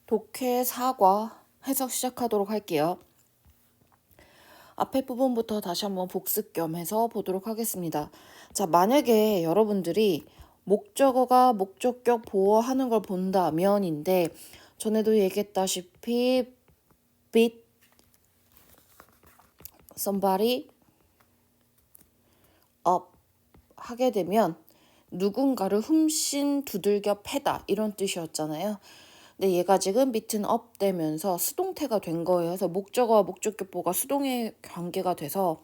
독해 사과 해석 시작하도록 할게요. 앞에 부분부터 다시 한번 복습 겸 해서 보도록 하겠습니다. 자, 만약에 여러분들이 목적어가 목적격 보어하는 걸 본다면인데 전에도 얘기했다시피 beat somebody up 하게 되면 누군가를 훔신 두들겨 패다 이런 뜻이었잖아요. 근데 얘가 지금 beaten up 되면서 수동태가 된 거예요. 그래서 목적어와 목적격보가 수동의 관계가 돼서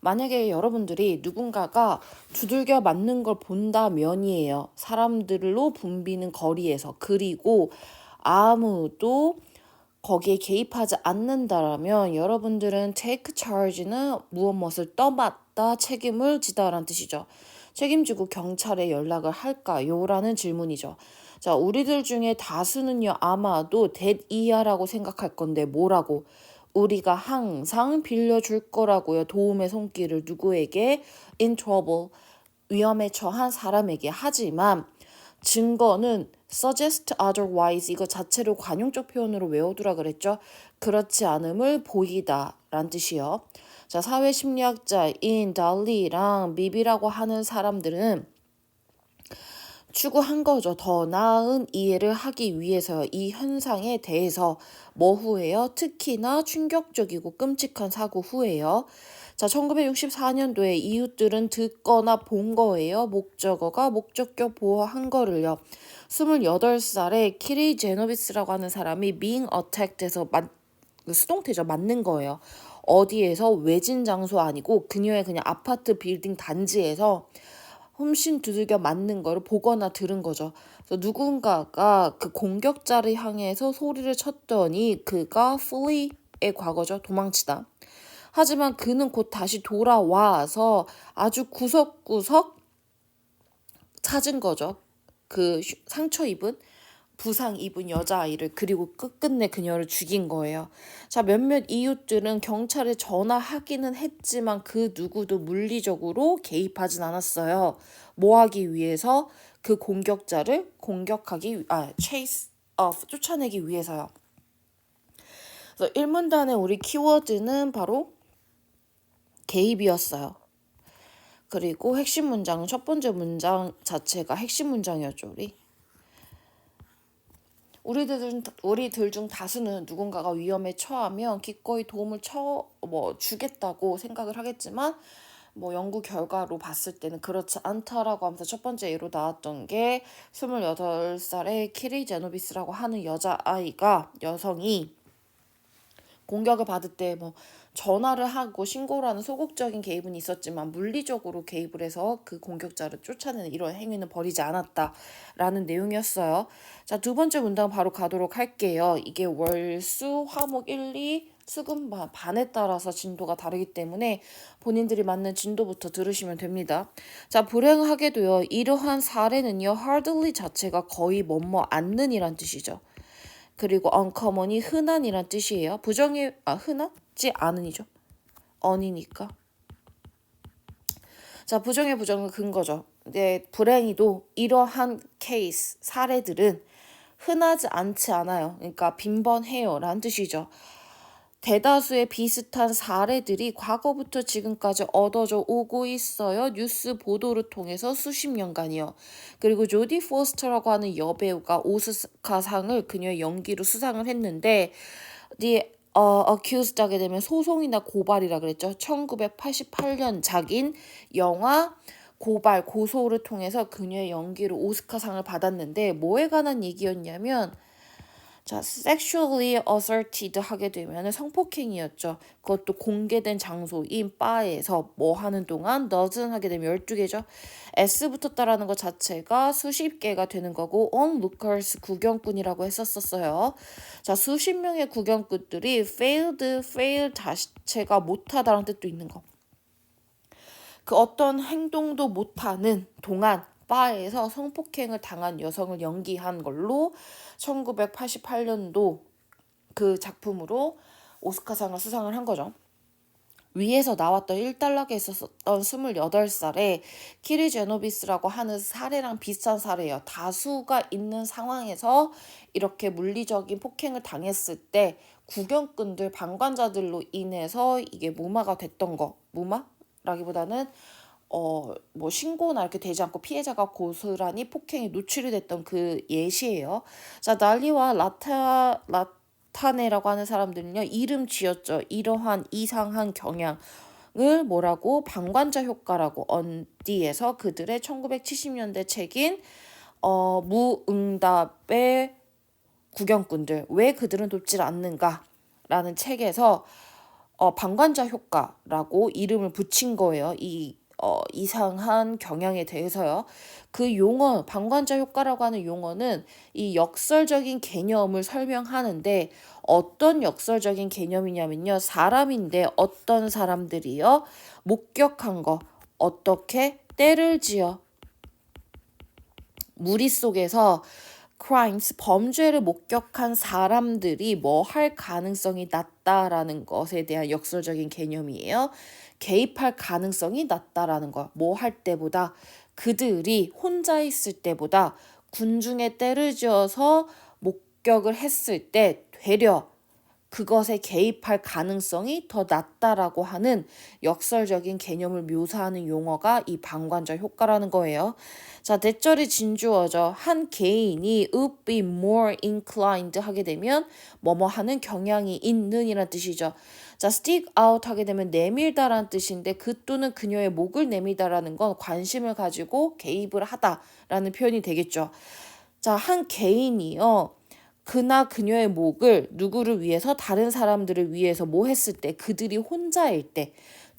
만약에 여러분들이 누군가가 두들겨 맞는 걸 본다면이에요. 사람들로 붐비는 거리에서. 그리고 아무도 거기에 개입하지 않는다라면 여러분들은 take charge는 무엇을 떠맡다 책임을 지다라는 뜻이죠. 책임지고 경찰에 연락을 할까요? 라는 질문이죠. 자, 우리들 중에 다수는요, 아마도 that 이하라고 생각할 건데 뭐라고? 우리가 항상 빌려줄 거라고요. 도움의 손길을 누구에게? in trouble, 위험에 처한 사람에게. 하지만 증거는 suggest otherwise 이거 자체로 관용적 표현으로 외워두라 그랬죠. 그렇지 않음을 보이다 라는 뜻이요. 자, 사회심리학자인 달리랑 미비라고 하는 사람들은 추구한 거죠. 더 나은 이해를 하기 위해서요. 이 현상에 대해서 뭐 후에요? 특히나 충격적이고 끔찍한 사고 후에요. 자, 1964년도에 이웃들은 듣거나 본 거예요. 목적어가 목적격 보호한 거를요. 28살에 키리 제노비스라고 하는 사람이 being attacked에서 수동태죠. 맞는 거예요. 어디에서 외진 장소 아니고 그녀의 그냥 아파트 빌딩 단지에서 훔신 두들겨 맞는 거를 보거나 들은 거죠. 그래서 누군가가 그 공격자를 향해서 소리를 쳤더니 그가 flee의 과거죠. 도망치다. 하지만 그는 곧 다시 돌아와서 아주 구석구석 찾은 거죠. 그 상처 입은 부상 입은 여자아이를. 그리고 끝끝내 그녀를 죽인 거예요. 자, 몇몇 이웃들은 경찰에 전화하기는 했지만 그 누구도 물리적으로 개입하진 않았어요. 뭐 하기 위해서? 그 공격자를 chase off, 쫓아내기 위해서요. 그래서 1문단의 우리 키워드는 바로 개입이었어요. 그리고 핵심 문장, 첫 번째 문장 자체가 핵심 문장이었죠, 우리들 중 다수는 누군가가 위험에 처하면 기꺼이 도움을 주겠다고 생각을 하겠지만 연구 결과로 봤을 때는 그렇지 않다라고 하면서 첫 번째 예로 나왔던 게 28살의 키리 제노비스라고 하는 여성이 공격을 받을 때 전화를 하고 신고를 하는 소극적인 개입은 있었지만 물리적으로 개입을 해서 그 공격자를 쫓아내는 이런 행위는 벌이지 않았다라는 내용이었어요. 자, 두 번째 문장 바로 가도록 할게요. 이게 월, 수, 화목 1, 2, 수금 반에 따라서 진도가 다르기 때문에 본인들이 맞는 진도부터 들으시면 됩니다. 자, 불행하게도요. 이러한 사례는요. hardly 자체가 거의 않는 이란 뜻이죠. 그리고 uncommon이 흔한이란 뜻이에요. 흔하지 않은이죠. 언이니까. 자, 부정의 부정은 근거죠. 근데 불행히도 이러한 케이스, 사례들은 흔하지 않지 않아요. 그러니까 빈번해요 라는 뜻이죠. 대다수의 비슷한 사례들이 과거부터 지금까지 얻어져 오고 있어요. 뉴스 보도를 통해서 수십 년간이요. 그리고 조디 포스터라고 하는 여배우가 오스카상을 그녀의 연기로 수상을 했는데 accused 하게 되면 소송이나 고발이라 그랬죠. 1988년작인 영화 고소를 통해서 그녀의 연기로 오스카상을 받았는데 뭐에 관한 얘기였냐면 자, sexually assaulted 하게 되면 성폭행이었죠. 그것도 공개된 장소인 바에서 뭐 하는 동안 dozen 하게 되면 12개죠. S 붙었다라는 것 자체가 수십 개가 되는 거고 onlookers 구경꾼이라고 했었어요. 자, 수십 명의 구경꾼들이 fail 자체가 못하다라는 뜻도 있는 거. 그 어떤 행동도 못하는 동안 바에서 성폭행을 당한 여성을 연기한 걸로 1988년도 그 작품으로 오스카상을 수상을 한 거죠. 위에서 나왔던 1단락에 있었던 28살의 키리 제노비스라고 하는 사례랑 비슷한 사례예요. 다수가 있는 상황에서 이렇게 물리적인 폭행을 당했을 때 구경꾼들, 방관자들로 인해서 이게 무마가 됐던 거. 무마라기보다는 뭐 신고나 이렇게 되지 않고 피해자가 고스란히 폭행에 노출이 됐던 그 예시예요. 자, 날리와 라타네라고 하는 사람들은요, 이름 지었죠. 이러한 이상한 경향을 뭐라고? 방관자 효과라고. 언디에서 그들의 1970년대 책인 무응답의 구경꾼들, 왜 그들은 돕질 않는가? 라는 책에서 방관자 효과라고 이름을 붙인 거예요. 이 이상한 경향에 대해서요. 그 용어, 방관자 효과라고 하는 용어는 이 역설적인 개념을 설명하는데 어떤 역설적인 개념이냐면요. 사람인데 어떤 사람들이요. 목격한 거, 어떻게 때를 지어 무리 속에서 crimes, 범죄를 목격한 사람들이 뭐 할 가능성이 낮다라는 것에 대한 역설적인 개념이에요. 개입할 가능성이 낮다라는 거. 뭐 할 때보다 그들이 혼자 있을 때보다 군중에 때를 지어서 목격을 했을 때 되려 그것에 개입할 가능성이 더 낮다라고 하는 역설적인 개념을 묘사하는 용어가 이 방관자 효과라는 거예요. 자, 대절이 진주어죠. 한 개인이 would be more inclined 하게 되면 뭐뭐 하는 경향이 있는 이란 뜻이죠. 자, stick out 하게 되면 내밀다라는 뜻인데 그 또는 그녀의 목을 내밀다라는 건 관심을 가지고 개입을 하다라는 표현이 되겠죠. 자, 한 개인이요. 그나 그녀의 목을 누구를 위해서 다른 사람들을 위해서 뭐 했을 때 그들이 혼자일 때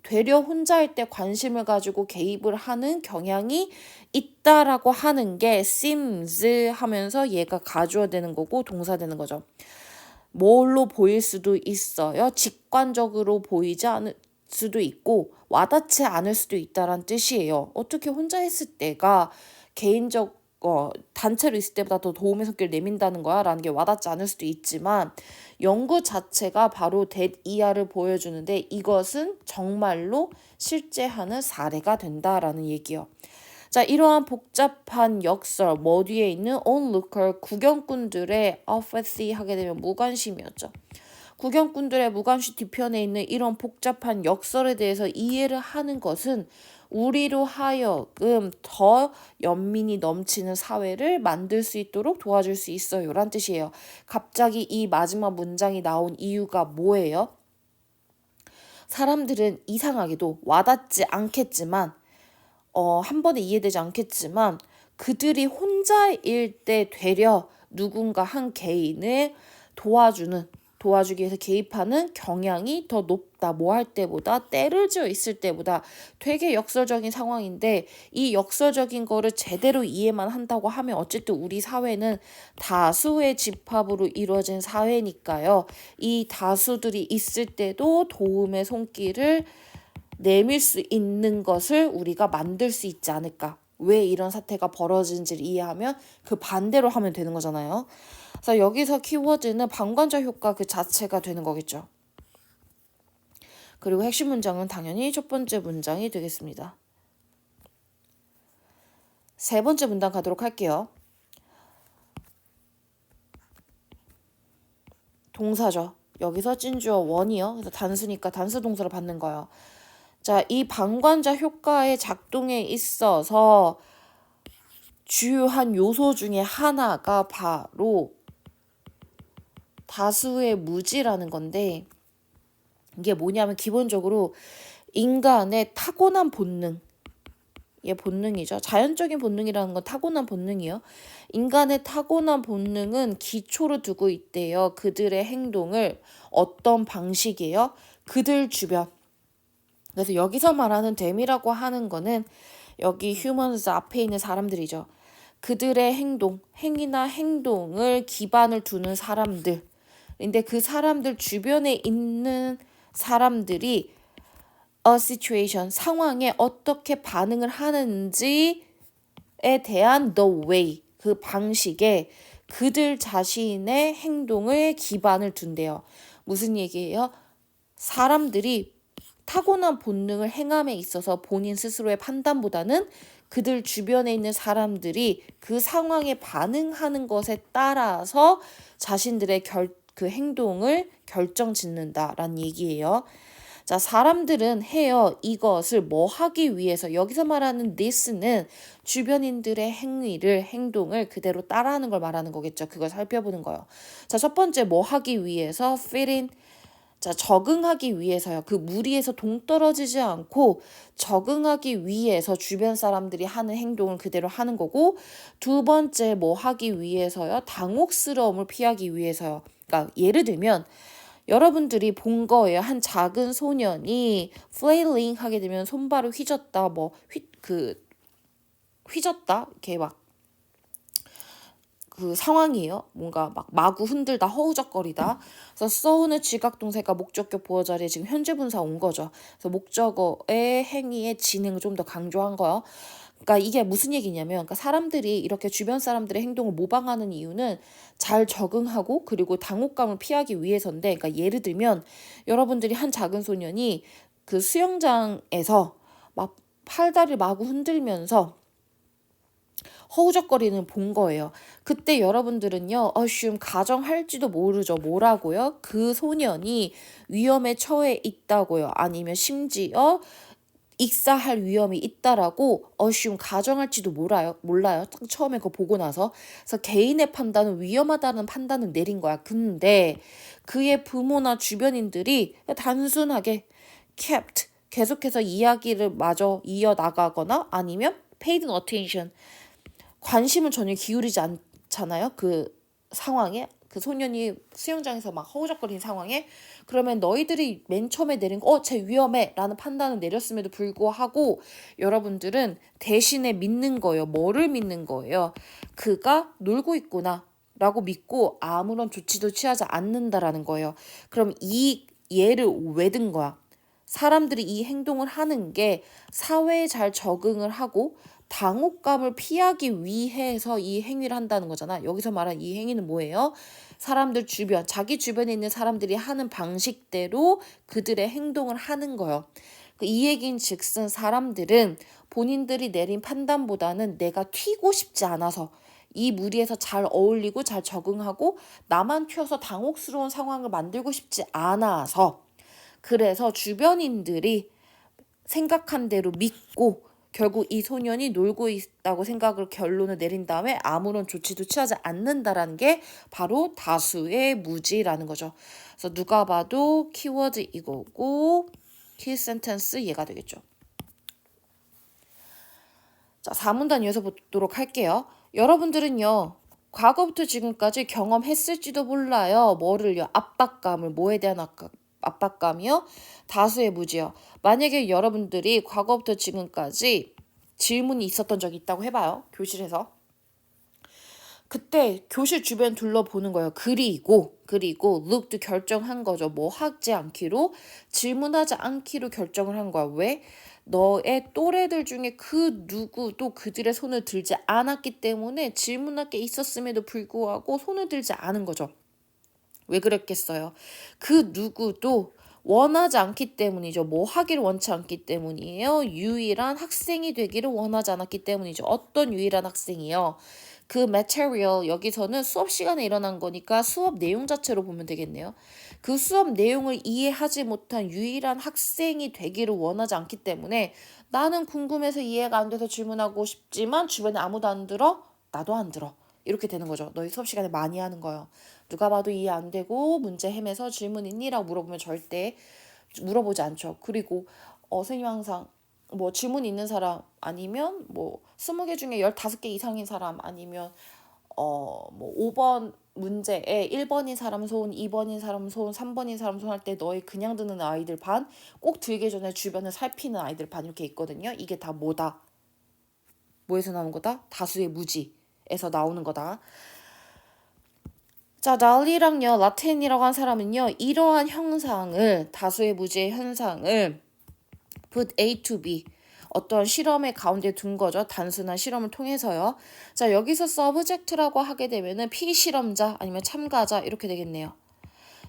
되려 혼자일 때 관심을 가지고 개입을 하는 경향이 있다라고 하는 게 seems 하면서 얘가 가주어 되는 거고 동사 되는 거죠. 뭘로 보일 수도 있어요. 직관적으로 보이지 않을 수도 있고 와닿지 않을 수도 있다란 뜻이에요. 어떻게 혼자 했을 때가 개인적 단체로 있을 때보다 더 도움의 손길을 내민다는 거야 라는 게 와닿지 않을 수도 있지만 연구 자체가 바로 that 이하를 보여주는데 이것은 정말로 실제 하는 사례가 된다라는 얘기요. 자, 이러한 복잡한 역설, 뭐 뒤에 있는 onlooker, 구경꾼들의 apathy 하게 되면 무관심이었죠. 구경꾼들의 무관심 뒤편에 있는 이런 복잡한 역설에 대해서 이해를 하는 것은 우리로 하여금 더 연민이 넘치는 사회를 만들 수 있도록 도와줄 수 있어요. 라는 뜻이에요. 갑자기 이 마지막 문장이 나온 이유가 뭐예요? 사람들은 이상하게도 와닿지 않겠지만 한 번에 이해되지 않겠지만 그들이 혼자일 때 되려 누군가 한 개인을 도와주기 위해서 개입하는 경향이 더 높다. 뭐 할 때보다 때를 지어 있을 때보다 되게 역설적인 상황인데 이 역설적인 거를 제대로 이해만 한다고 하면 어쨌든 우리 사회는 다수의 집합으로 이루어진 사회니까요. 이 다수들이 있을 때도 도움의 손길을 내밀 수 있는 것을 우리가 만들 수 있지 않을까. 왜 이런 사태가 벌어지는지를 이해하면 그 반대로 하면 되는 거잖아요. 그래서 여기서 키워드는 방관자 효과 그 자체가 되는 거겠죠. 그리고 핵심 문장은 당연히 첫 번째 문장이 되겠습니다. 세 번째 문장 가도록 할게요. 동사죠. 여기서 찐주어 원이요. 그래서 단수니까 단수 동사를 받는 거예요. 자, 이 방관자 효과의 작동에 있어서 주요한 요소 중에 하나가 바로 다수의 무지라는 건데 이게 뭐냐면 기본적으로 인간의 타고난 본능, 이게 본능이죠. 자연적인 본능이라는 건 타고난 본능이요. 인간의 타고난 본능은 기초로 두고 있대요. 그들의 행동을 어떤 방식이에요? 그들 주변. 그래서 여기서 말하는 됨이라고 하는 거는 여기 humans 앞에 있는 사람들이죠. 그들의 행동, 행위나 행동을 기반을 두는 사람들. 근데 그 사람들 주변에 있는 사람들이 a situation, 상황에 어떻게 반응을 하는지에 대한 the way, 그 방식에 그들 자신의 행동을 기반을 둔대요. 무슨 얘기예요? 사람들이 타고난 본능을 행함에 있어서 본인 스스로의 판단보다는 그들 주변에 있는 사람들이 그 상황에 반응하는 것에 따라서 자신들의 그 행동을 결정짓는다라는 얘기예요. 자, 사람들은 해요. 이것을 뭐 하기 위해서. 여기서 말하는 this는 주변인들의 행동을 그대로 따라하는 걸 말하는 거겠죠. 그걸 살펴보는 거예요. 자, 첫 번째 뭐 하기 위해서 fit in. 자, 적응하기 위해서요. 그 무리에서 동떨어지지 않고 적응하기 위해서 주변 사람들이 하는 행동을 그대로 하는 거고, 두 번째 뭐 하기 위해서요. 당혹스러움을 피하기 위해서요. 그러니까 예를 들면 여러분들이 본 거예요. 한 작은 소년이 플레일링 하게 되면 손발을 휘젓다, 휘젓다, 이렇게 막 그 상황이에요. 뭔가 막 마구 흔들다 허우적거리다. 그래서 써오는 지각동사가 목적격 보어 자리에 지금 현재 분사 온 거죠. 그래서 목적어의 행위의 진행을 좀 더 강조한 거예요. 그러니까 이게 무슨 얘기냐면, 그러니까 사람들이 이렇게 주변 사람들의 행동을 모방하는 이유는 잘 적응하고 그리고 당혹감을 피하기 위해서인데, 그러니까 예를 들면 여러분들이 한 작은 소년이 그 수영장에서 막 팔다리 마구 흔들면서 허우적거리는 본 거예요. 그때 여러분들은요, 가정할지도 모르죠. 뭐라고요? 그 소년이 위험에 처해 있다고요. 아니면 심지어 익사할 위험이 있다라고 가정할지도 몰라요. 딱 처음에 그거 보고 나서. 그래서 개인의 판단은 위험하다는 판단을 내린 거야. 근데 그의 부모나 주변인들이 단순하게 kept, 계속해서 이야기를 마저 이어나가거나 아니면 paid attention, 관심을 전혀 기울이지 않잖아요. 그 상황에, 그 소년이 수영장에서 막 허우적거리는 상황에. 그러면 너희들이 맨 처음에 내린 쟤 위험해 라는 판단을 내렸음에도 불구하고 여러분들은 대신에 믿는 거예요. 뭐를 믿는 거예요? 그가 놀고 있구나 라고 믿고 아무런 조치도 취하지 않는다라는 거예요. 그럼 이 예를 왜 든 거야? 사람들이 이 행동을 하는 게 사회에 잘 적응을 하고 당혹감을 피하기 위해서 이 행위를 한다는 거잖아. 여기서 말한 이 행위는 뭐예요? 사람들 주변, 자기 주변에 있는 사람들이 하는 방식대로 그들의 행동을 하는 거예요. 이 얘기인 즉슨 사람들은 본인들이 내린 판단보다는 내가 튀고 싶지 않아서, 이 무리에서 잘 어울리고 잘 적응하고 나만 튀어서 당혹스러운 상황을 만들고 싶지 않아서, 그래서 주변인들이 생각한 대로 믿고 결국 이 소년이 놀고 있다고 생각을 결론을 내린 다음에 아무런 조치도 취하지 않는다라는 게 바로 다수의 무지라는 거죠. 그래서 누가 봐도 키워드 이거고 키 센텐스 얘가 되겠죠. 자, 4문단 이어서 보도록 할게요. 여러분들은요, 과거부터 지금까지 경험했을지도 몰라요. 뭐를요? 압박감을. 뭐에 대한 압박감이요? 다수의 무지요. 만약에 여러분들이 과거부터 지금까지 질문이 있었던 적이 있다고 해봐요. 교실에서. 그때 교실 주변 둘러보는 거예요. 그리고 look도 결정한 거죠. 뭐 하지 않기로, 질문하지 않기로 결정을 한 거야. 왜? 너의 또래들 중에 그 누구도 그들의 손을 들지 않았기 때문에 질문할 게 있었음에도 불구하고 손을 들지 않은 거죠. 왜 그랬겠어요? 그 누구도 원하지 않기 때문이죠. 뭐 하기를 원치 않기 때문이에요. 유일한 학생이 되기를 원하지 않았기 때문이죠. 어떤 유일한 학생이요? 그 material, 여기서는 수업 시간에 일어난 거니까 수업 내용 자체로 보면 되겠네요. 그 수업 내용을 이해하지 못한 유일한 학생이 되기를 원하지 않기 때문에, 나는 궁금해서 이해가 안 돼서 질문하고 싶지만 주변에 아무도 안 들어? 나도 안 들어. 이렇게 되는 거죠. 너희 수업 시간에 많이 하는 거예요. 누가 봐도 이해 안 되고 문제 헤매서 질문 있니? 라고 물어보면 절대 물어보지 않죠. 그리고 선생님 항상 뭐 질문 있는 사람, 아니면 뭐 20개 중에 15개 이상인 사람, 아니면 뭐 5번 문제에 1번인 사람 손, 2번인 사람 손, 3번인 사람 손 할 때 너희 그냥 듣는 아이들 반, 꼭 들기 전에 주변을 살피는 아이들 반, 이렇게 있거든요. 이게 다 뭐다? 뭐에서 나온 거다? 다수의 무지에서 나오는 거다. 자, 날리랑요, 라텐이라고 한 사람은요, 이러한 형상을, 다수의 무지의 현상을 put A to B, 어떤 실험의 가운데 둔 거죠. 단순한 실험을 통해서요. 자, 여기서 subject라고 하게 되면은 피실험자 아니면 참가자 이렇게 되겠네요.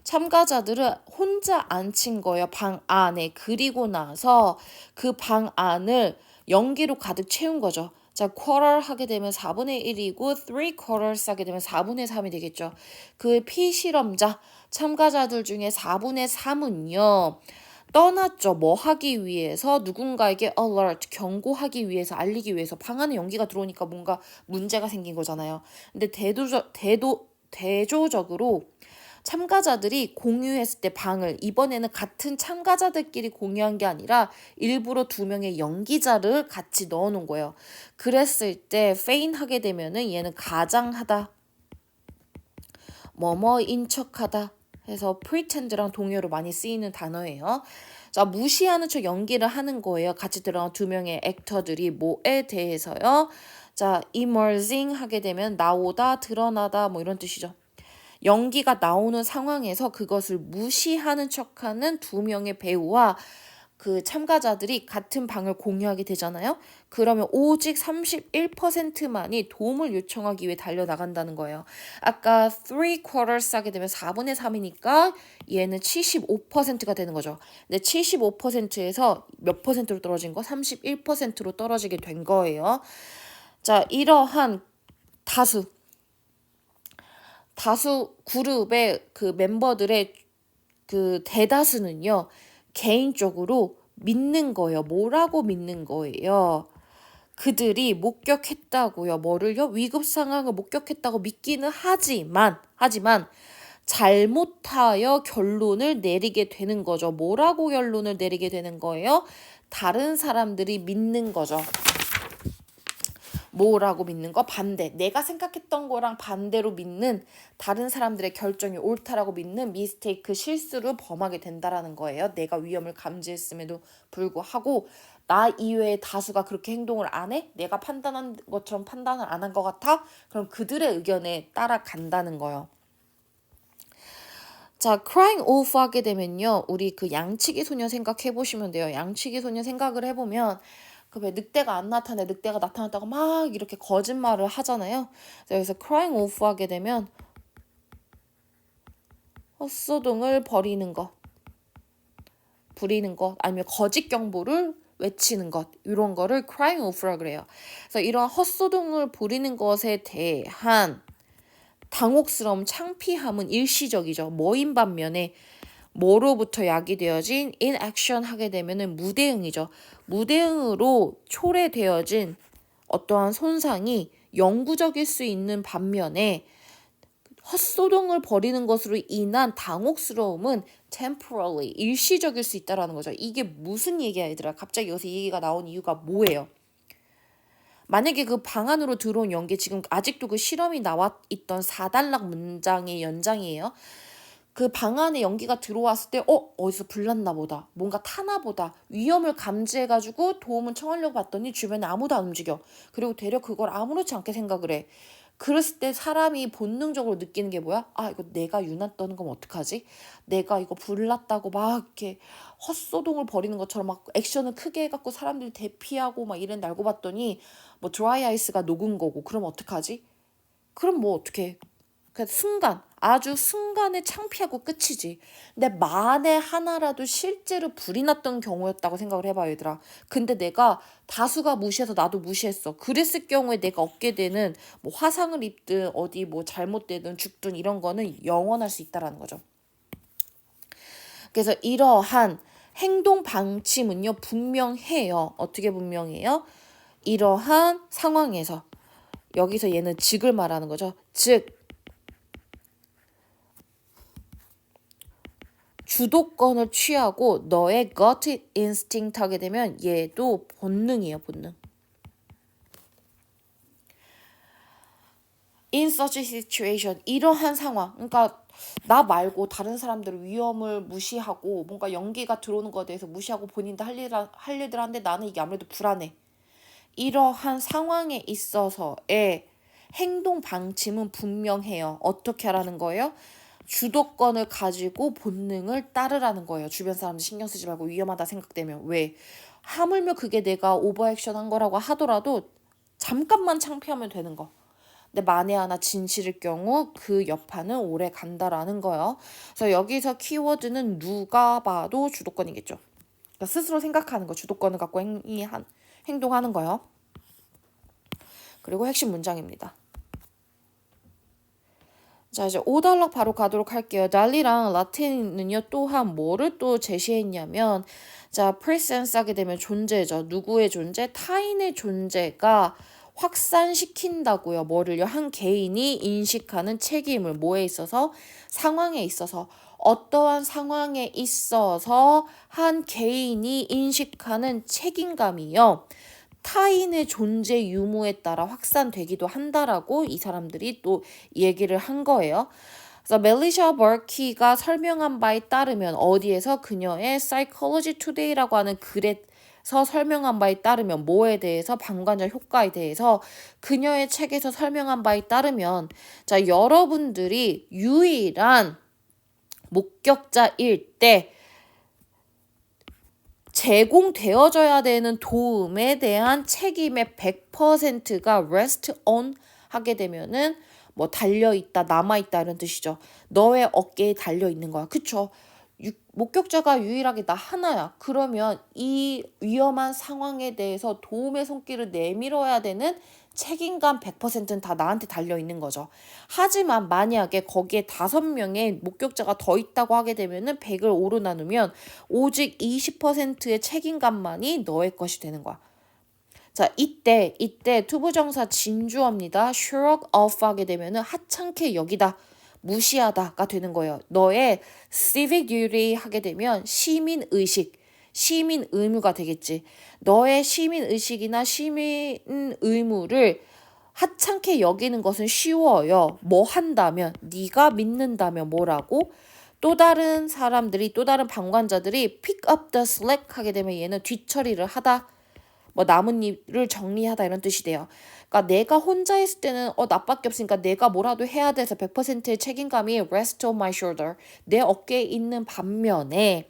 참가자들은 혼자 앉힌 거예요. 방 안에. 그리고 나서 그 방 안을 연기로 가득 채운 거죠. 자, quarter 하게 되면 4분의 1이고 3/4 하게 되면 4분의 3이 되겠죠. 그 피실험자 참가자들 중에 4분의 3은요. 떠났죠. 뭐 하기 위해서 누군가에게 alert, 경고하기 위해서, 알리기 위해서 방 안에 연기가 들어오니까 뭔가 문제가 생긴 거잖아요. 근데 대조적으로 참가자들이 공유했을 때 방을 이번에는 같은 참가자들끼리 공유한 게 아니라 일부러 2명의 연기자를 같이 넣어놓은 거예요. 그랬을 때 feign 하게 되면은 얘는 가장하다, 뭐뭐인 척하다 해서 pretend랑 동요로 많이 쓰이는 단어예요. 자, 무시하는 척 연기를 하는 거예요. 같이 들어간 2명의 액터들이 뭐에 대해서요. 자, emerging 하게 되면 나오다, 드러나다 뭐 이런 뜻이죠. 연기가 나오는 상황에서 그것을 무시하는 척하는 2명의 배우와 그 참가자들이 같은 방을 공유하게 되잖아요. 그러면 오직 31%만이 도움을 요청하기 위해 달려나간다는 거예요. 아까 3/4 하게 되면 4분의 3이니까 얘는 75%가 되는 거죠. 근데 75%에서 몇 퍼센트로 떨어진 거? 31%로 떨어지게 된 거예요. 자, 이러한 다수 그룹의 그 멤버들의 그 대다수는요, 개인적으로 믿는 거예요. 뭐라고 믿는 거예요? 그들이 목격했다고요. 뭐를요? 위급 상황을 목격했다고 믿기는 하지만 잘못하여 결론을 내리게 되는 거죠. 뭐라고 결론을 내리게 되는 거예요? 다른 사람들이 믿는 거죠. 뭐라고 믿는 거? 반대. 내가 생각했던 거랑 반대로 믿는 다른 사람들의 결정이 옳다라고 믿는 미스테이크, 실수를 범하게 된다라는 거예요. 내가 위험을 감지했음에도 불구하고 나 이외의 다수가 그렇게 행동을 안 해? 내가 판단한 것처럼 판단을 안 한 것 같아? 그럼 그들의 의견에 따라간다는 거예요. 자, crying wolf 하게 되면요. 우리 그 양치기 소녀 생각해 보시면 돼요. 양치기 소녀 생각을 해보면 그 왜 늑대가 안 나타내, 늑대가 나타났다고 막 이렇게 거짓말을 하잖아요. 그래서 crying wolf 하게 되면 헛소동을 부리는 것, 아니면 거짓 경보를 외치는 것, 이런 거를 crying wolf라고 그래요. 그래서 이런 헛소동을 부리는 것에 대한 당혹스러움, 창피함은 일시적이죠. 뭐인 반면에 뭐로부터 야기되어진 inaction 하게 되면은 무대응이죠. 무대응으로 초래되어진 어떠한 손상이 영구적일 수 있는 반면에 헛소동을 벌이는 것으로 인한 당혹스러움은 temporarily, 일시적일 수 있다라는 거죠. 이게 무슨 얘기야, 얘들아? 갑자기 여기서 이 얘기가 나온 이유가 뭐예요? 만약에 그 방 안으로 들어온 연기, 지금 아직도 그 실험이 나와 있던 4단락 문장의 연장이에요. 그 방 안에 연기가 들어왔을 때 어디서 불났나 보다, 뭔가 타나 보다, 위험을 감지해가지고 도움을 청하려고 봤더니 주변에 아무도 안 움직여. 그리고 되려 그걸 아무렇지 않게 생각을 해. 그랬을 때 사람이 본능적으로 느끼는 게 뭐야? 아, 이거 내가 유난 떠는 거면 어떡하지? 내가 이거 불났다고 막 이렇게 헛소동을 벌이는 것처럼 막 액션을 크게 해갖고 사람들이 대피하고 막 이런 날고 봤더니 뭐 드라이 아이스가 녹은 거고, 그럼 어떡하지? 그럼 뭐 어떡해? 그 순간, 아주 순간에 창피하고 끝이지. 근데 만에 하나라도 실제로 불이 났던 경우였다고 생각을 해봐요, 얘들아. 근데 내가 다수가 무시해서 나도 무시했어. 그랬을 경우에 내가 얻게 되는 뭐 화상을 입든 어디 뭐 잘못되든 죽든 이런 거는 영원할 수 있다라는 거죠. 그래서 이러한 행동 방침은요, 분명해요. 어떻게 분명해요? 이러한 상황에서, 여기서 얘는 즉을 말하는 거죠. 즉, 주도권을 취하고 너의 gut instinct 하게 되면 얘도 본능이에요, 본능. In such a situation, 이러한 상황, 그러니까 나 말고 다른 사람들은 위험을 무시하고 뭔가 연기가 들어오는 것에 대해서 무시하고 본인도 할 일들 하는데 나는 이게 아무래도 불안해. 이러한 상황에 있어서의 행동 방침은 분명해요. 어떻게 하라는 거예요? 주도권을 가지고 본능을 따르라는 거예요. 주변 사람들 신경 쓰지 말고 위험하다 생각되면. 왜? 하물며 그게 내가 오버액션 한 거라고 하더라도 잠깐만 창피하면 되는 거. 근데 만에 하나 진실일 경우 그 여파는 오래 간다라는 거예요. 그래서 여기서 키워드는 누가 봐도 주도권이겠죠. 그러니까 스스로 생각하는 거, 주도권을 갖고 행동하는 거예요. 그리고 핵심 문장입니다. 자, 이제 5단락 바로 가도록 할게요. 달리랑 라틴은요, 또한 뭐를 또 제시했냐면, 자, 프레센스 하게 되면 존재죠. 누구의 존재? 타인의 존재가 확산시킨다고요. 뭐를요? 한 개인이 인식하는 책임을 뭐에 있어서? 상황에 있어서. 어떠한 상황에 있어서 한 개인이 인식하는 책임감이요. 타인의 존재 유무에 따라 확산되기도 한다라고 이 사람들이 또 얘기를 한 거예요. 그래서 멜리샤 버키가 설명한 바에 따르면 어디에서 그녀의 Psychology Today라고 하는 글에서 설명한 바에 따르면 뭐에 대해서 방관자 효과에 대해서 그녀의 책에서 설명한 바에 따르면 자 여러분들이 유일한 목격자일 때 제공되어져야 되는 도움에 대한 책임의 100%가 rest on 하게 되면은 뭐 달려있다, 남아있다 이런 뜻이죠. 너의 어깨에 달려있는 거야. 그쵸? 목격자가 유일하게 나 하나야. 그러면 이 위험한 상황에 대해서 도움의 손길을 내밀어야 되는 책임감 100%는 다 나한테 달려있는 거죠. 하지만 만약에 거기에 5명의 목격자가 더 있다고 하게 되면은 100을 5로 나누면 오직 20%의 책임감만이 너의 것이 되는 거야. 자, 이때 투부정사 진주어입니다. shrug off 하게 되면은 하찮게 여기다, 무시하다가 되는 거예요. 너의 civic duty 하게 되면 시민의식, 시민 의무가 되겠지. 너의 시민 의식이나 시민 의무를 하찮게 여기는 것은 쉬워요. 뭐 한다면, 네가 믿는다면 뭐라고? 또 다른 사람들이, 또 다른 방관자들이 pick up the slack 하게 되면 얘는 뒤처리를 하다. 뭐 나뭇잎을 정리하다 이런 뜻이 돼요. 그러니까 내가 혼자 있을 때는 나밖에 없으니까 내가 뭐라도 해야 돼서 100%의 책임감이 rest on my shoulder. 내 어깨에 있는 반면에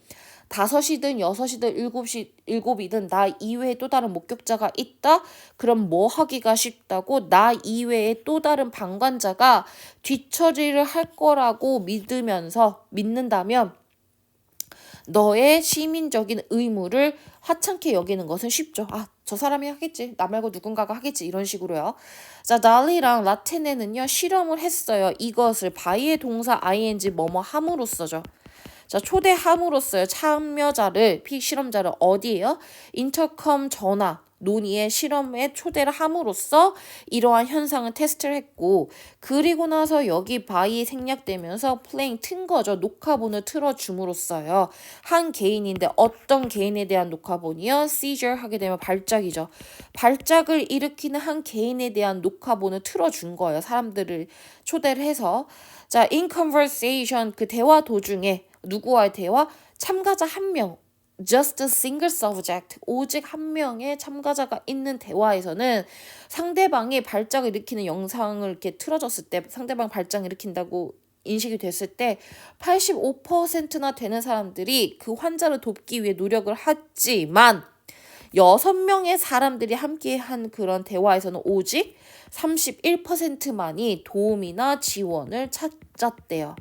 5이든 6이든 7이든 나 이외에 또 다른 목격자가 있다? 그럼 뭐 하기가 쉽다고? 나 이외에 또 다른 방관자가 뒤처리를 할 거라고 믿는다면 너의 시민적인 의무를 하찮게 여기는 것은 쉽죠. 저 사람이 하겠지. 나 말고 누군가가 하겠지. 이런 식으로요. 자, 달리랑 라테네는요. 실험을 했어요. 이것을 바이의 동사 ing 뭐뭐 함으로써죠. 자, 초대함으로써요. 참여자를, 실험자를 어디에요? 인터컴 전화, 논의의 실험에 초대를 함으로써 이러한 현상을 테스트를 했고 그리고 나서 여기 바이 생략되면서 플레잉 튼 거죠. 녹화본을 틀어줌으로써요. 한 개인인데 어떤 개인에 대한 녹화본이요? seizure 하게 되면 발작이죠. 발작을 일으키는 한 개인에 대한 녹화본을 틀어준 거예요. 사람들을 초대를 해서. 자, in conversation 그 대화 도중에 누구와의 대화? 참가자 한 명. just a single subject. 오직 한 명의 참가자가 있는 대화에서는 상대방이 발작을 일으키는 영상을 이렇게 틀어줬을 때 상대방 발작을 일으킨다고 인식이 됐을 때 85%나 되는 사람들이 그 환자를 돕기 위해 노력을 하지만 6명의 사람들이 함께한 그런 대화에서는 오직 31%만이 도움이나 지원을 찾았대요.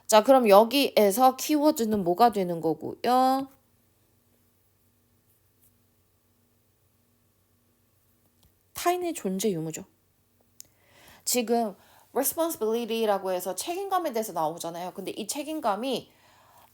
자, 그럼 여기에서 키워드는 뭐가 되는 거고요? 타인의 존재 유무죠. 지금 responsibility라고 해서 책임감에 대해서 나오잖아요. 근데 이 책임감이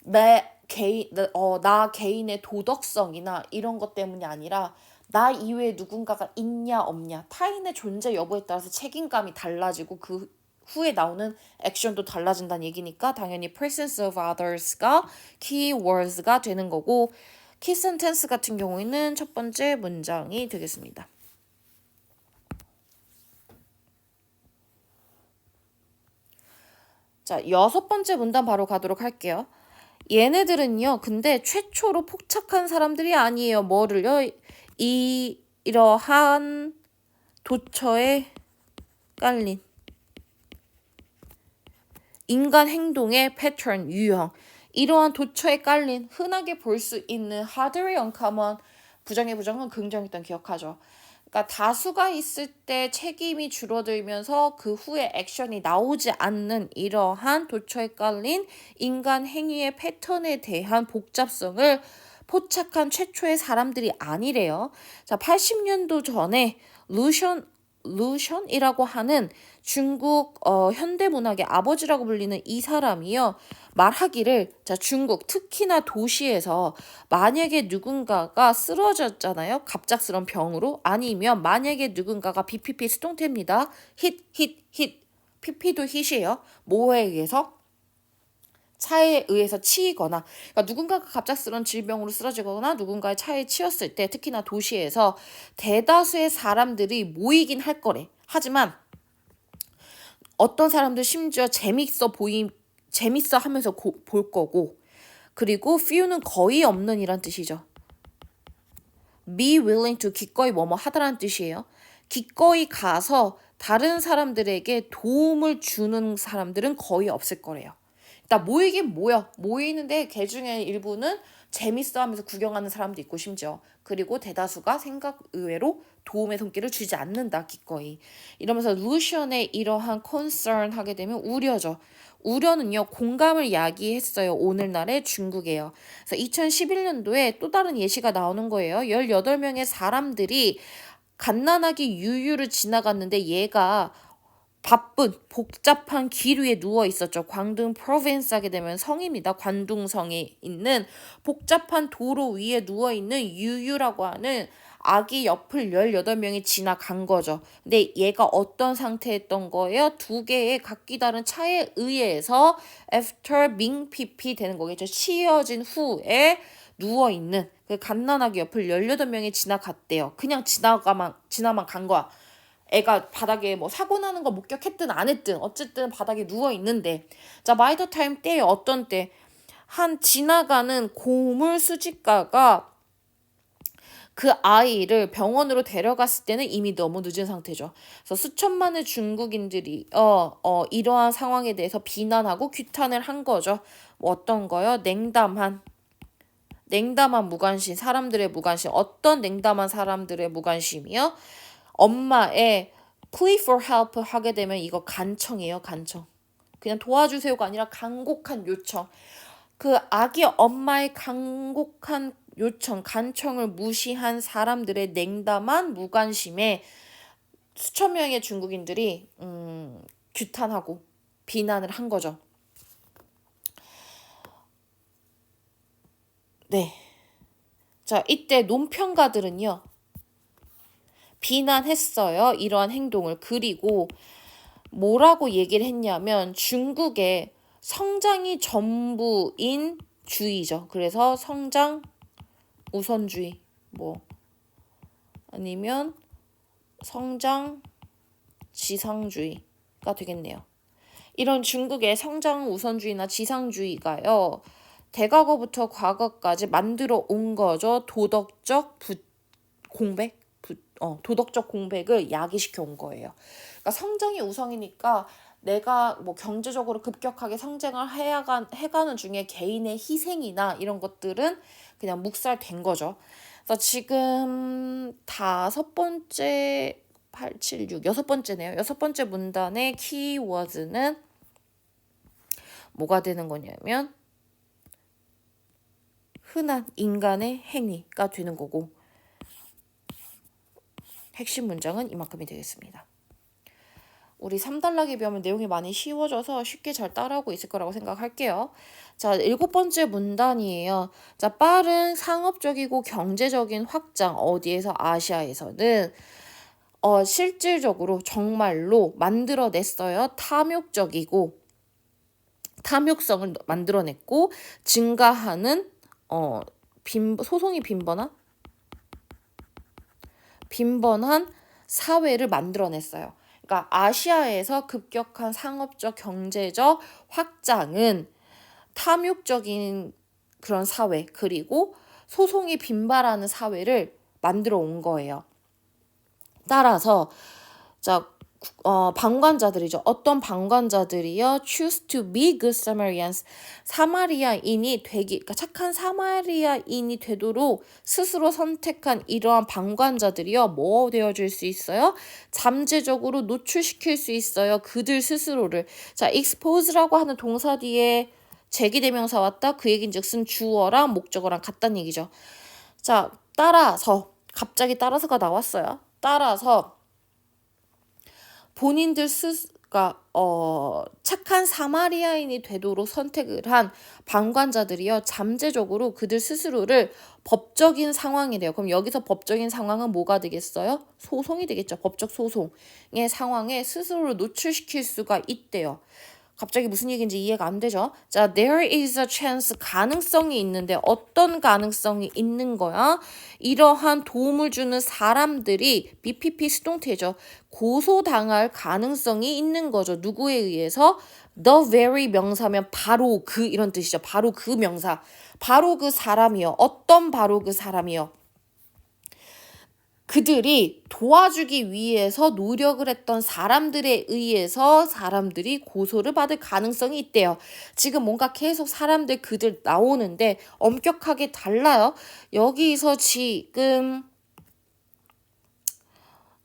나 개인의 도덕성이나 이런 것 때문이 아니라 나 이외에 누군가가 있냐 없냐 타인의 존재 여부에 따라서 책임감이 달라지고 그 후에 나오는 액션도 달라진다는 얘기니까 당연히 presence of others가 keywords가 되는 거고 key sentence 같은 경우에는 첫 번째 문장이 되겠습니다. 자, 6번째 문단 바로 가도록 할게요. 얘네들은요, 근데 최초로 포착한 사람들이 아니에요. 뭐를요? 이러한 도처에 깔린 인간 행동의 패턴, 유형. 이러한 도처에 깔린 흔하게 볼 수 있는 hardly uncommon 부정의 부정은 긍정했던 기억하죠. 그러니까 다수가 있을 때 책임이 줄어들면서 그 후에 액션이 나오지 않는 이러한 도처에 깔린 인간 행위의 패턴에 대한 복잡성을 포착한 최초의 사람들이 아니래요. 자, 80년도 전에 루션이라고 하는 중국 현대문학의 아버지라고 불리는 이 사람이요. 말하기를 자, 중국 특히나 도시에서 만약에 누군가가 쓰러졌잖아요. 갑작스런 병으로 아니면 만약에 누군가가 BPP 수동태입니다. 힛. PP도 hit이에요. 뭐에 의해서? 차에 의해서 치이거나 그러니까 누군가가 갑작스런 질병으로 쓰러지거나 누군가의 차에 치였을 때 특히나 도시에서 대다수의 사람들이 모이긴 할 거래. 하지만 어떤 사람들 심지어 재밌어 하면서 볼 거고 그리고 few는 거의 없는 이란 뜻이죠. be willing to 기꺼이 뭐뭐 하다라는 뜻이에요. 기꺼이 가서 다른 사람들에게 도움을 주는 사람들은 거의 없을 거래요. 일단 모이긴 모이는데 그 중에 일부는 재밌어 하면서 구경하는 사람도 있고 심지어 그리고 대다수가 생각 의외로 도움의 손길을 주지 않는다 기꺼이. 이러면서 루션의 이러한 concern 하게 되면 우려죠. 우려는요 공감을 야기했어요. 오늘날의 중국에요. 그래서 2011년도에 또 다른 예시가 나오는 거예요. 18명의 사람들이 갓난아기 유유를 지나갔는데 얘가 바쁜 복잡한 길 위에 누워 있었죠. 광둥 프로빈스 하게 되면 성입니다. 관둥성에 있는 복잡한 도로 위에 누워 있는 유유라고 하는 아기 옆을 18명이 지나간 거죠. 근데 얘가 어떤 상태였던 거예요? 두 개의 각기 다른 차에 의해서 after being pp 되는 거겠죠. 치여진 후에 누워 있는 그 갓난아기 옆을 18명이 지나갔대요. 그냥 지나만 간 거야. 애가 바닥에 뭐 사고 나는 거 목격했든 안 했든 어쨌든 바닥에 누워 있는데 자 마이더 타임 때에 어떤 때 한 지나가는 고물 수집가가 그 아이를 병원으로 데려갔을 때는 이미 너무 늦은 상태죠. 그래서 수천만의 중국인들이 이러한 상황에 대해서 비난하고 규탄을 한 거죠. 뭐 어떤 거요? 냉담한 무관심, 사람들의 무관심. 어떤 냉담한 사람들의 무관심이요? 엄마의 plea for help 하게 되면 이거 간청이에요. 간청. 그냥 도와주세요가 아니라 간곡한 요청. 그 아기 엄마의 간곡한 요청, 간청을 무시한 사람들의 냉담한 무관심에 수천 명의 중국인들이 규탄하고 비난을 한 거죠. 네. 자, 이때 논평가들은요. 비난했어요. 이러한 행동을. 그리고 뭐라고 얘기를 했냐면 중국의 성장이 전부인 주의죠. 그래서 성장 우선주의 뭐 아니면 성장 지상주의가 되겠네요. 이런 중국의 성장 우선주의나 지상주의가요. 대과거부터 과거까지 만들어 온 거죠. 도덕적 공백을 야기시켜 온 거예요. 그러니까 성장이 우선이니까 내가 뭐 경제적으로 급격하게 성장을 해가는 중에 개인의 희생이나 이런 것들은 그냥 묵살된 거죠. 그래서 지금 5번째 8, 7, 6 6번째네요. 6번째 문단의 키워드는 뭐가 되는 거냐면 흔한 인간의 행위가 되는 거고 핵심 문장은 이만큼이 되겠습니다. 우리 3단락에 비하면 내용이 많이 쉬워져서 쉽게 잘 따라하고 있을 거라고 생각할게요. 자, 7번째 문단이에요. 자, 빠른 상업적이고 경제적인 확장 어디에서 아시아에서는 실질적으로 정말로 만들어냈어요. 탐욕성을 만들어냈고 증가하는 소송이 빈번한 사회를 만들어냈어요. 그러니까 아시아에서 급격한 상업적 경제적 확장은 탐욕적인 그런 사회 그리고 소송이 빈발하는 사회를 만들어 온 거예요. 따라서 자 방관자들이죠. 어떤 방관자들이요? choose to be good Samaritans. 사마리아인이 되기, 그러니까 착한 사마리아인이 되도록 스스로 선택한 이러한 방관자들이요. 뭐 되어줄 수 있어요? 잠재적으로 노출시킬 수 있어요. 그들 스스로를. 자, expose라고 하는 동사 뒤에 제기대명사 왔다. 그 얘긴즉슨 주어랑 목적어랑 같다는 얘기죠. 자, 따라서 갑자기 따라서가 나왔어요. 따라서 본인들 스스가 착한 사마리아인이 되도록 선택을 한 방관자들이요. 잠재적으로 그들 스스로를 법적인 상황이래요. 그럼 여기서 법적인 상황은 뭐가 되겠어요? 소송이 되겠죠. 법적 소송의 상황에 스스로를 노출시킬 수가 있대요. 갑자기 무슨 얘기인지 이해가 안 되죠? 자, there is a chance, 가능성이 있는데 어떤 가능성이 있는 거야? 이러한 도움을 주는 사람들이 BPP 수동태죠. 고소당할 가능성이 있는 거죠. 누구에 의해서? The very 명사면 바로 그 이런 뜻이죠. 바로 그 명사. 바로 그 사람이요. 어떤 바로 그 사람이요. 그들이 도와주기 위해서 노력을 했던 사람들에 의해서 사람들이 고소를 받을 가능성이 있대요. 지금 뭔가 계속 사람들 그들 나오는데 엄격하게 달라요. 여기서 지금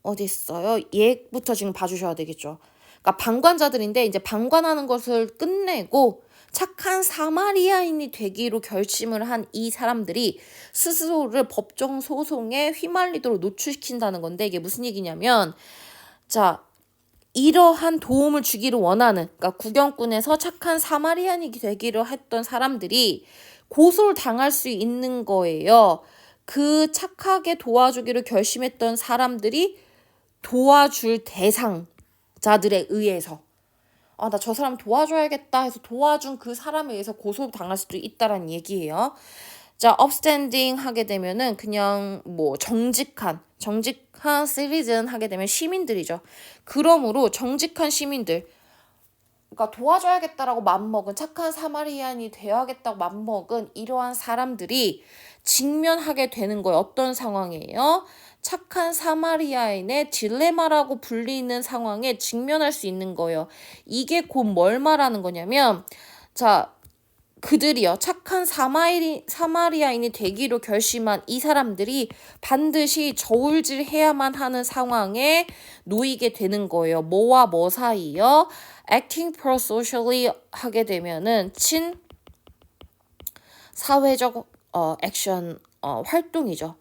어디 있어요? 얘부터 지금 봐주셔야 되겠죠. 그러니까 방관자들인데 이제 방관하는 것을 끝내고 착한 사마리아인이 되기로 결심을 한 이 사람들이 스스로를 법정 소송에 휘말리도록 노출시킨다는 건데 이게 무슨 얘기냐면 자 이러한 도움을 주기를 원하는 그러니까 구경꾼에서 착한 사마리아인이 되기로 했던 사람들이 고소를 당할 수 있는 거예요. 그 착하게 도와주기를 결심했던 사람들이 도와줄 대상자들에 의해서 나 저 사람 도와줘야겠다 해서 도와준 그 사람에 의해서 고소당할 수도 있다라는 얘기예요. 자, upstanding 하게 되면은 그냥 뭐 정직한 citizen 하게 되면 시민들이죠. 그러므로 정직한 시민들 그러니까 도와줘야겠다라고 맘먹은 착한 사마리안이 되어야겠다고 맘먹은 이러한 사람들이 직면하게 되는 거예요. 어떤 상황이에요? 착한 사마리아인의 딜레마라고 불리는 상황에 직면할 수 있는 거예요. 이게 곧 뭘 말하는 거냐면 자 그들이요. 착한 사마리아인이 되기로 결심한 이 사람들이 반드시 저울질해야만 하는 상황에 놓이게 되는 거예요. 뭐와 뭐 사이요? acting pro-socially 하게 되면은 친사회적 액션 활동이죠.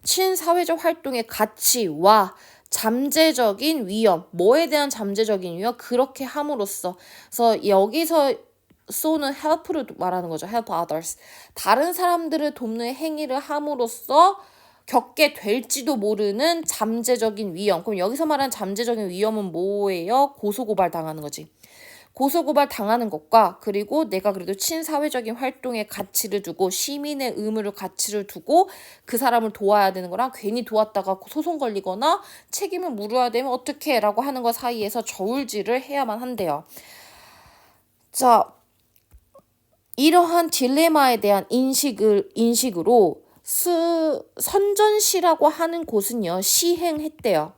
친사회적 활동의 가치와 잠재적인 위험, 뭐에 대한 잠재적인 위험? 그렇게 함으로써 그래서 여기서 so는 help를 말하는 거죠. help others. 다른 사람들을 돕는 행위를 함으로써 겪게 될지도 모르는 잠재적인 위험. 그럼 여기서 말하는 잠재적인 위험은 뭐예요? 고소고발 당하는 거지. 고소고발 당하는 것과 그리고 내가 그래도 친사회적인 활동에 가치를 두고 시민의 의무를 가치를 두고 그 사람을 도와야 되는 거랑 괜히 도왔다가 소송 걸리거나 책임을 물어야 되면 어떡해 라고 하는 것 사이에서 저울질을 해야만 한대요. 자, 이러한 딜레마에 대한 인식으로 선전시라고 하는 곳은요 시행했대요.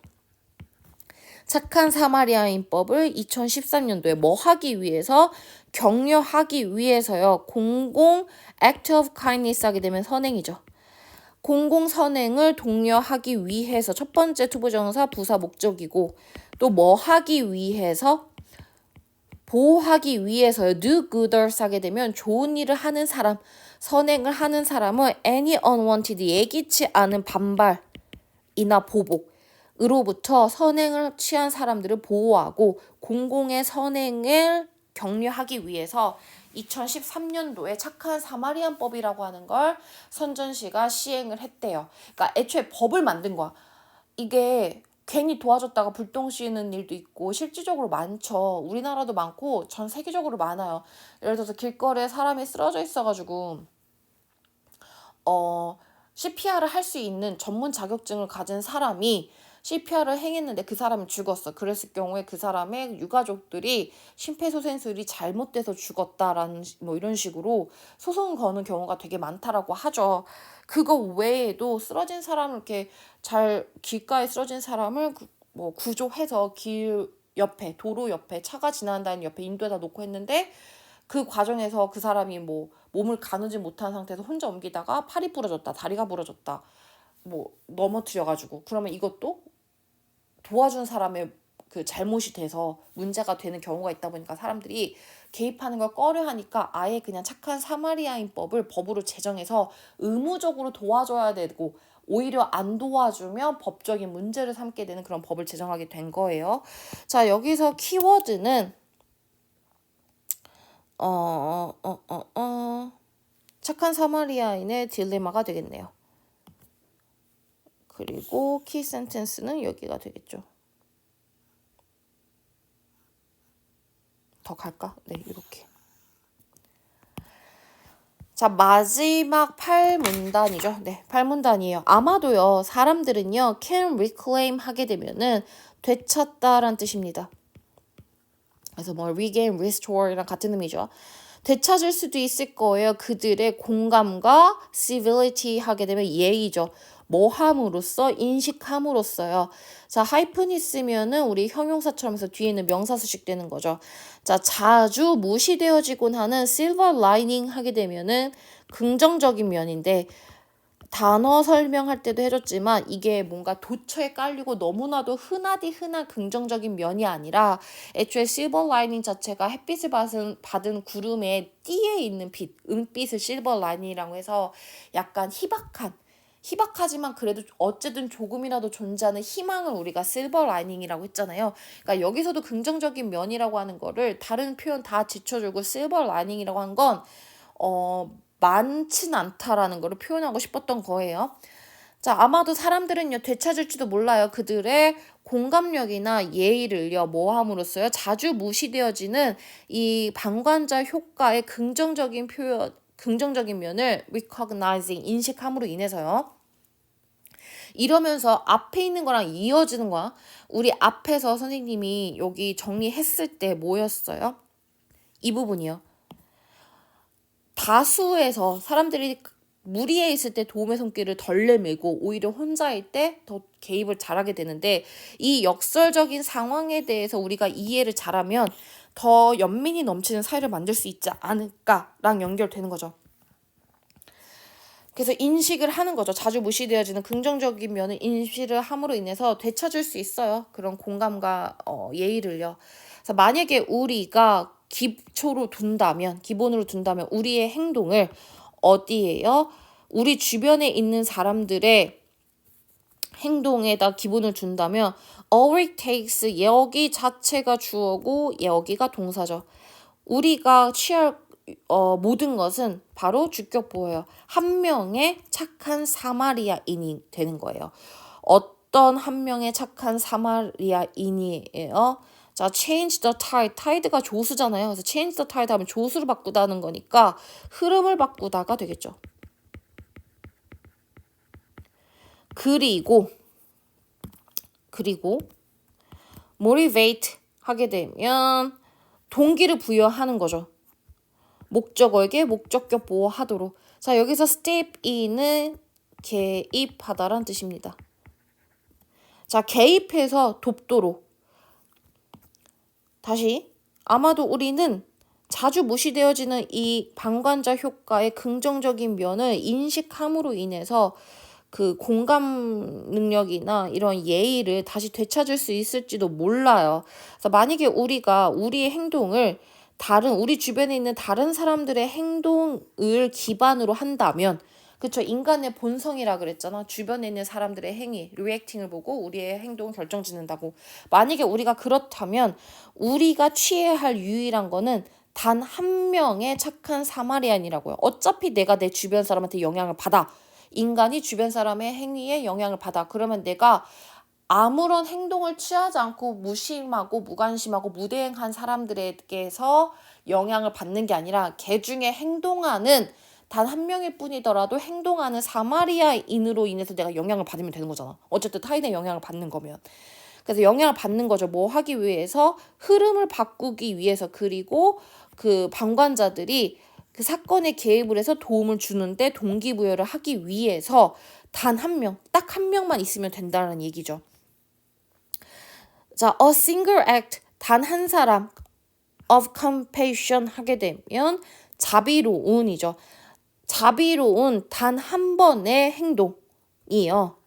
착한 사마리아인법을 2013년도에 뭐 하기 위해서 격려하기 위해서요. 공공 act of kindness 하게 되면 선행이죠. 공공 선행을 독려하기 위해서 첫 번째 투부정사 부사 목적이고 또 뭐 하기 위해서 보호하기 위해서요. do gooders 하게 되면 좋은 일을 하는 사람, 선행을 하는 사람은 any unwanted 예기치 않은 반발이나 보복으로부터 선행을 취한 사람들을 보호하고 공공의 선행을 격려하기 위해서 2013년도에 착한 사마리안법이라고 하는 걸 선전시가 시행을 했대요. 그러니까 애초에 법을 만든 거야. 이게 괜히 도와줬다가 불똥 씌우는 일도 있고 실질적으로 많죠. 우리나라도 많고 전 세계적으로 많아요. 예를 들어서 길거리에 사람이 쓰러져 있어가지고 CPR을 할 수 있는 전문 자격증을 가진 사람이 CPR을 행했는데 그 사람이 죽었어. 그랬을 경우에 그 사람의 유가족들이 심폐소생술이 잘못돼서 죽었다라는 뭐 이런 식으로 소송 거는 경우가 되게 많다라고 하죠. 그거 외에도 쓰러진 사람을 이렇게 잘 길가에 쓰러진 사람을 뭐 구조해서 길 옆에 도로 옆에 차가 지나간다는 옆에 인도에다 놓고 했는데 그 과정에서 그 사람이 뭐 몸을 가누지 못한 상태에서 혼자 옮기다가 팔이 부러졌다, 다리가 부러졌다, 뭐 넘어뜨려가지고 그러면 이것도 도와준 사람의 그 잘못이 돼서 문제가 되는 경우가 있다 보니까 사람들이 개입하는 걸 꺼려하니까 아예 그냥 착한 사마리아인법을 법으로 제정해서 의무적으로 도와줘야 되고 오히려 안 도와주면 법적인 문제를 삼게 되는 그런 법을 제정하게 된 거예요. 자, 여기서 키워드는 착한 사마리아인의 딜레마가 되겠네요. 그리고 키 센텐스는 여기가 되겠죠. 더 갈까? 네, 이렇게. 자, 마지막 8문단이죠. 네, 8문단이에요. 아마도요, 사람들은요, can reclaim 하게 되면은 되찾다란 뜻입니다. 그래서 뭐 regain, restore랑 같은 의미죠. 되찾을 수도 있을 거예요. 그들의 공감과 civility 하게 되면 예의죠. 뭐 함으로써, 인식함으로써요. 자, 하이픈 있으면은 우리 형용사처럼 해서 뒤에는 명사 수식되는 거죠. 자, 자주 무시되어지곤 하는 silver lining 하게 되면은 긍정적인 면인데, 단어 설명할 때도 해줬지만 이게 뭔가 도처에 깔리고 너무나도 흔하디 흔한 긍정적인 면이 아니라 애초에 실버 라이닝 자체가 햇빛을 받은 구름의 띠에 있는 빛, 은빛을 실버 라이닝이라고 해서 약간 희박하지만 그래도 어쨌든 조금이라도 존재하는 희망을 우리가 실버 라이닝이라고 했잖아요. 그러니까 여기서도 긍정적인 면이라고 하는 거를 다른 표현 다 지쳐주고 실버 라이닝이라고 한 건 많진 않다라는 거를 표현하고 싶었던 거예요. 자, 아마도 사람들은요, 되찾을지도 몰라요. 그들의 공감력이나 예의를요, 모함으로써요, 자주 무시되어지는 이 방관자 효과의 긍정적인 표현, 긍정적인 면을 recognizing, 인식함으로 인해서요. 이러면서 앞에 있는 거랑 이어지는 거야. 우리 앞에서 선생님이 여기 정리했을 때 뭐였어요? 이 부분이요. 다수에서 사람들이 무리에 있을 때 도움의 손길을 덜 내밀고 오히려 혼자일 때 더 개입을 잘하게 되는데 이 역설적인 상황에 대해서 우리가 이해를 잘하면 더 연민이 넘치는 사회를 만들 수 있지 않을까랑 연결되는 거죠. 그래서 인식을 하는 거죠. 자주 무시되어지는 긍정적인 면을 인식을 함으로 인해서 되찾을 수 있어요. 그런 공감과 예의를요. 그래서 만약에 우리가 기본으로 둔다면 우리의 행동을 어디에요? 우리 주변에 있는 사람들의 행동에다 기본을 준다면 all it takes, 여기 자체가 주어고 여기가 동사죠. 우리가 취할 모든 것은 바로 주격보예요. 한 명의 착한 사마리아인이 되는 거예요. 어떤 한 명의 착한 사마리아인이에요? 자, change the tide. tide가 조수잖아요. 그래서 change the tide 하면 조수를 바꾸다는 거니까 흐름을 바꾸다가 되겠죠. 그리고 motivate 하게 되면 동기를 부여하는 거죠. 목적어에게 목적격 보호하도록. 자, 여기서 step in은 개입하다란 뜻입니다. 자, 개입해서 돕도록. 다시, 아마도 우리는 자주 무시되어지는 이 방관자 효과의 긍정적인 면을 인식함으로 인해서 그 공감 능력이나 이런 예의를 다시 되찾을 수 있을지도 몰라요. 그래서 만약에 우리가 우리의 행동을 우리 주변에 있는 다른 사람들의 행동을 기반으로 한다면, 그쵸, 인간의 본성이라 그랬잖아. 주변에 있는 사람들의 행위, 리액팅을 보고 우리의 행동을 결정짓는다고. 만약에 우리가 그렇다면 우리가 취해야 할 유일한 거는 단 한 명의 착한 사마리안이라고요. 어차피 내가 내 주변 사람한테 영향을 받아. 인간이 주변 사람의 행위에 영향을 받아. 그러면 내가 아무런 행동을 취하지 않고 무심하고 무관심하고 무대응한 사람들에게서 영향을 받는 게 아니라 걔 중에 행동하는 단 한 명일 뿐이더라도 행동하는 사마리아인으로 인해서 내가 영향을 받으면 되는 거잖아. 어쨌든 타인의 영향을 받는 거면. 그래서 영향을 받는 거죠. 뭐 하기 위해서? 흐름을 바꾸기 위해서. 그리고 그 방관자들이 그 사건에 개입을 해서 도움을 주는데 동기부여를 하기 위해서 단 한 명, 딱 한 명만 있으면 된다는 얘기죠. 자, a single act, 단 한 사람 of compassion 하게 되면 자비로운이죠. 자비로운 단 한 번의 행동이요.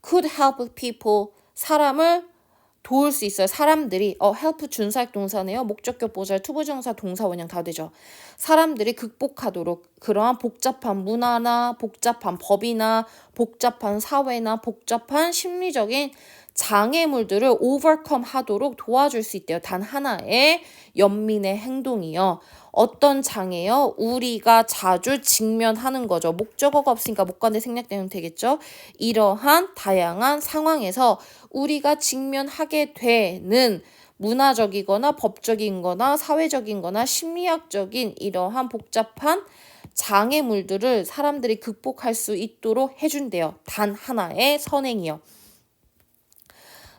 could help people, 사람을 도울 수 있어요. 사람들이 help 준사역 동사네요. 목적격 보살 투부정사 동사 원형 다 되죠. 사람들이 극복하도록 그러한 복잡한 문화나 복잡한 법이나 복잡한 사회나 복잡한 심리적인 장애물들을 overcome 하도록 도와줄 수 있대요. 단 하나의 연민의 행동이요. 어떤 장애요? 우리가 자주 직면하는 거죠. 목적어가 없으니까 목관대 생략되면 되겠죠. 이러한 다양한 상황에서 우리가 직면하게 되는 문화적이거나 법적인거나 사회적인거나 심리학적인 이러한 복잡한 장애물들을 사람들이 극복할 수 있도록 해준대요. 단 하나의 선행이요.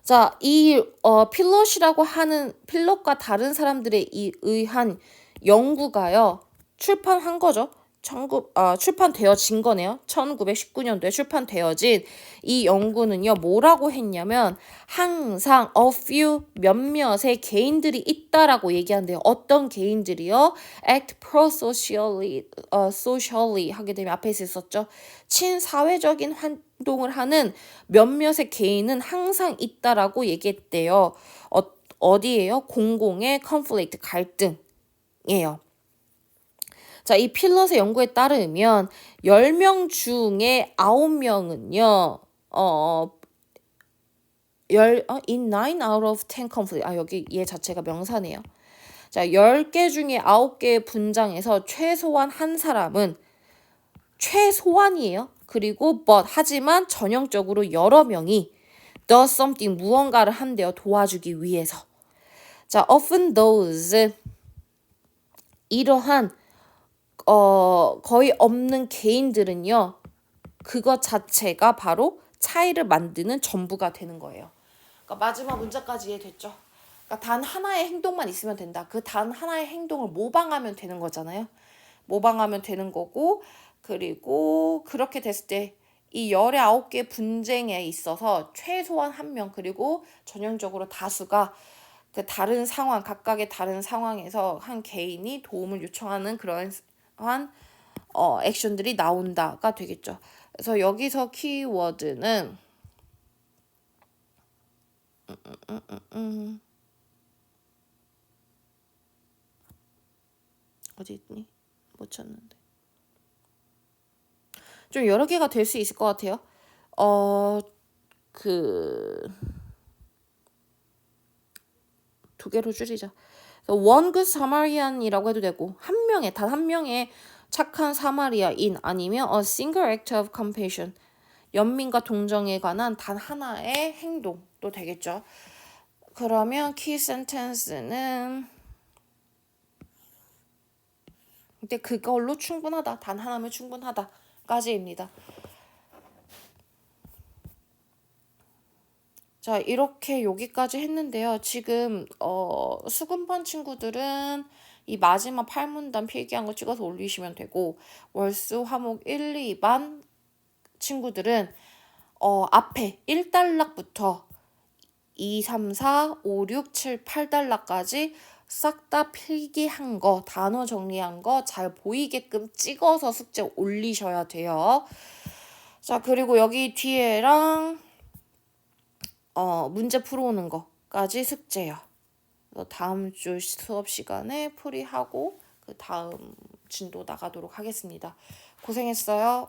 자, 이 필럿이라고 하는 필럿과 다른 사람들에 의한 연구가요. 출판한 거죠. 출판되어진 거네요. 1919년도에 출판되어진 이 연구는요. 뭐라고 했냐면 항상 a few 몇몇의 개인들이 있다라고 얘기한대요. 어떤 개인들이요? act pro-socially socially 하게 되면 앞에 있었죠. 친사회적인 활동을 하는 몇몇의 개인은 항상 있다라고 얘기했대요. 어디예요? 공공의 conflict 갈등이에요. 자, 이 필럿의 연구에 따르면 10명 중에 9명은요. in 9 out of 10 conflict. 여기 얘 자체가 명사네요. 자, 10개 중에 9개의 분장에서 최소한 한 사람은 최소한이에요. 그리고 하지만 전형적으로 여러 명이 does something 무언가를 한대요. 도와주기 위해서. 자, often those 이러한 거의 없는 개인들은요. 그것 자체가 바로 차이를 만드는 전부가 되는 거예요. 그러니까 마지막 문자까지 이해됐죠? 그러니까 단 하나의 행동만 있으면 된다. 그 단 하나의 행동을 모방하면 되는 거잖아요. 모방하면 되는 거고 그리고 그렇게 됐을 때 이 19개 분쟁에 있어서 최소한 한 명 그리고 전형적으로 다수가 그 다른 상황 각각의 다른 상황에서 한 개인이 도움을 요청하는 그런 액션들이 나온다가 되겠죠. 그래서 여기서 키워드는 어디 있니? 못 찾는데. 좀 여러 개가 될 수 있을 것 같아요. 두 개로 줄이자. one good Samaritan이라고 해도 되고 단 한 명의 착한 사마리아인 아니면 a single act of compassion 연민과 동정에 관한 단 하나의 행동도 되겠죠. 그러면 key sentence는 근데 그걸로 충분하다. 단 하나면 충분하다까지입니다. 자, 이렇게 여기까지 했는데요. 지금 수급반 친구들은 이 마지막 8문단 필기한 거 찍어서 올리시면 되고 월수 화목 1, 2반 친구들은 앞에 1단락부터 2, 3, 4, 5, 6, 7, 8단락까지 싹 다 필기한 거, 단어 정리한 거 잘 보이게끔 찍어서 숙제 올리셔야 돼요. 자, 그리고 여기 뒤에랑 문제 풀어오는 거까지 숙제요. 다음 주 수업 시간에 풀이하고 그 다음 진도 나가도록 하겠습니다. 고생했어요.